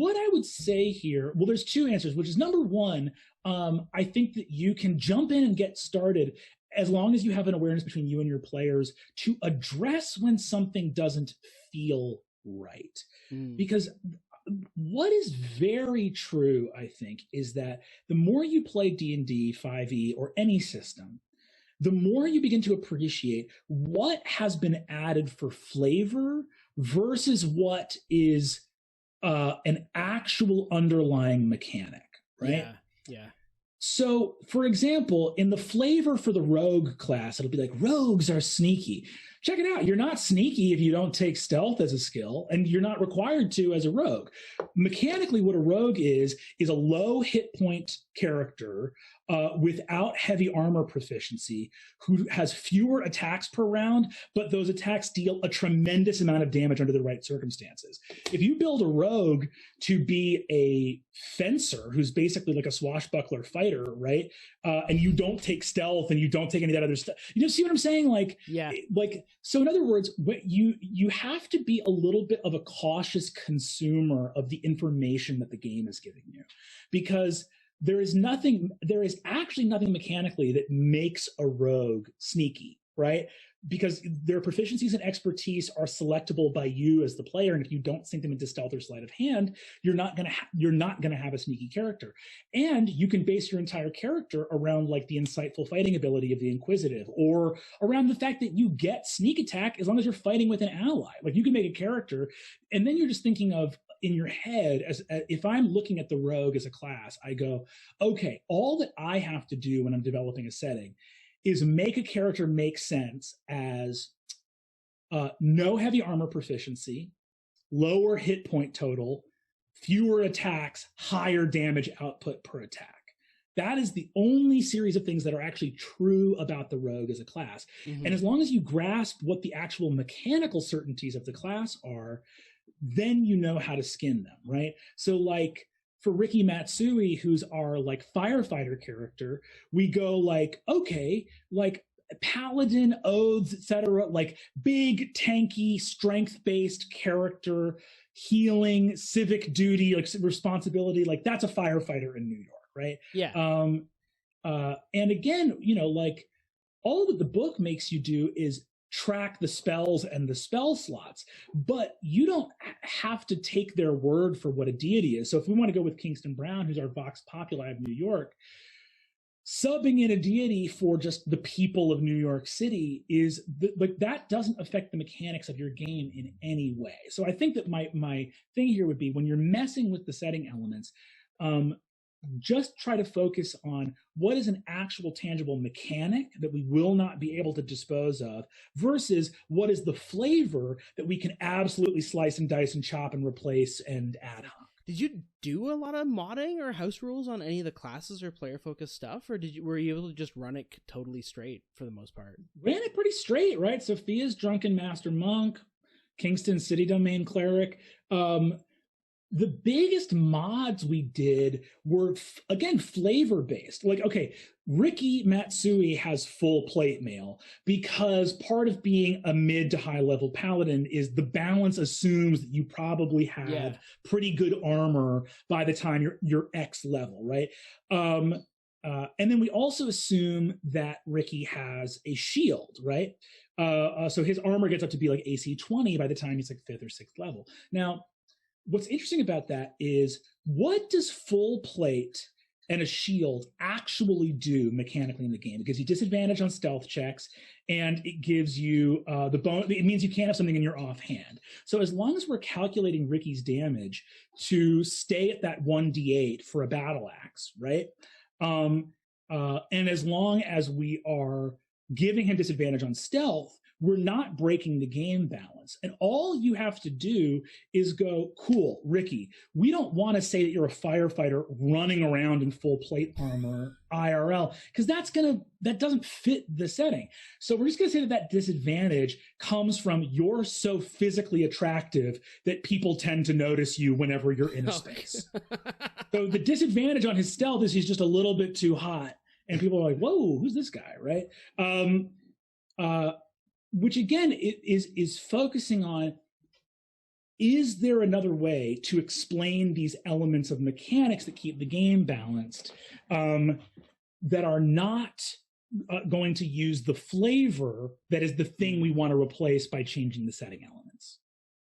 what I would say here, well, there's two answers, which is number one, I think that you can jump in and get started as long as you have an awareness between you and your players to address when something doesn't feel right. Because what is very true, I think, is that the more you play D&D, 5e, or any system, the more you begin to appreciate what has been added for flavor versus what is an actual underlying mechanic, right? Yeah. So, for example, in the flavor for the rogue class, it'll be like, rogues are sneaky. Check it out. You're not sneaky if you don't take stealth as a skill, and you're not required to as a rogue. Mechanically, what a rogue is a low hit point character without heavy armor proficiency who has fewer attacks per round, but those attacks deal a tremendous amount of damage under the right circumstances. If you build a rogue to be a fencer who's basically like a swashbuckler fighter, right? And you don't take stealth and you don't take any of that other stuff. You see what I'm saying? So in other words, what you have to be a little bit of a cautious consumer of the information that the game is giving you, because there is actually nothing mechanically that makes a rogue sneaky, right? Because their proficiencies and expertise are selectable by you as the player, and if you don't sink them into stealth or sleight of hand, you're not gonna have a sneaky character. And you can base your entire character around like the insightful fighting ability of the Inquisitive, or around the fact that you get sneak attack as long as you're fighting with an ally. Like you can make a character, and then you're just thinking of in your head, as if I'm looking at the rogue as a class, I go, okay, all that I have to do when I'm developing a setting is make a character make sense as no heavy armor proficiency, lower hit point total, fewer attacks, higher damage output per attack. That is the only series of things that are actually true about the rogue as a class. And as long as you grasp what the actual mechanical certainties of the class are, then you know how to skin them, right? So like for Ricky Matsui, who's our like firefighter character, we go like, okay, like paladin, oaths, etc., like big, tanky, strength-based character, healing, civic duty, like responsibility, like that's a firefighter in New York, right? Yeah. And again, like all that the book makes you do is track the spells and the spell slots, but you don't have to take their word for what a deity is. So if we want to go with Kingston Brown, who's our Vox Populi of New York, subbing in a deity for just the people of New York City is like that doesn't affect the mechanics of your game in any way. So I think that my thing here would be, when you're messing with the setting elements, just try to focus on what is an actual tangible mechanic that we will not be able to dispose of versus what is the flavor that we can absolutely slice and dice and chop and replace and ad hoc. Did you do a lot of modding or house rules on any of the classes or player focused stuff, or were you able to just run it totally straight for the most part? Ran it pretty straight, right? Sophia's Drunken Master Monk, Kingston City Domain Cleric. The biggest mods we did were, again, flavor-based. Like, okay, Ricky Matsui has full plate mail because part of being a mid to high-level paladin is the balance assumes that you probably have pretty good armor by the time you're X level, right? And then we also assume that Ricky has a shield, right? So his armor gets up to be like AC 20 by the time he's like 5th or 6th level. Now, what's interesting about that is, what does full plate and a shield actually do mechanically in the game? It gives you disadvantage on stealth checks, and it gives you the bonus. It means you can't have something in your offhand. So as long as we're calculating Ricky's damage to stay at that 1d8 for a battle axe, right? And as long as we are giving him disadvantage on stealth, we're not breaking the game balance. And all you have to do is go, cool, Ricky, we don't want to say that you're a firefighter running around in full plate armor IRL, because that doesn't fit the setting. So we're just going to say that disadvantage comes from you're so physically attractive that people tend to notice you whenever you're in a space. So the disadvantage on his stealth is he's just a little bit too hot. And people are like, whoa, who's this guy, right? Which again is focusing on, is there another way to explain these elements of mechanics that keep the game balanced that are not going to use the flavor that is the thing we want to replace by changing the setting element?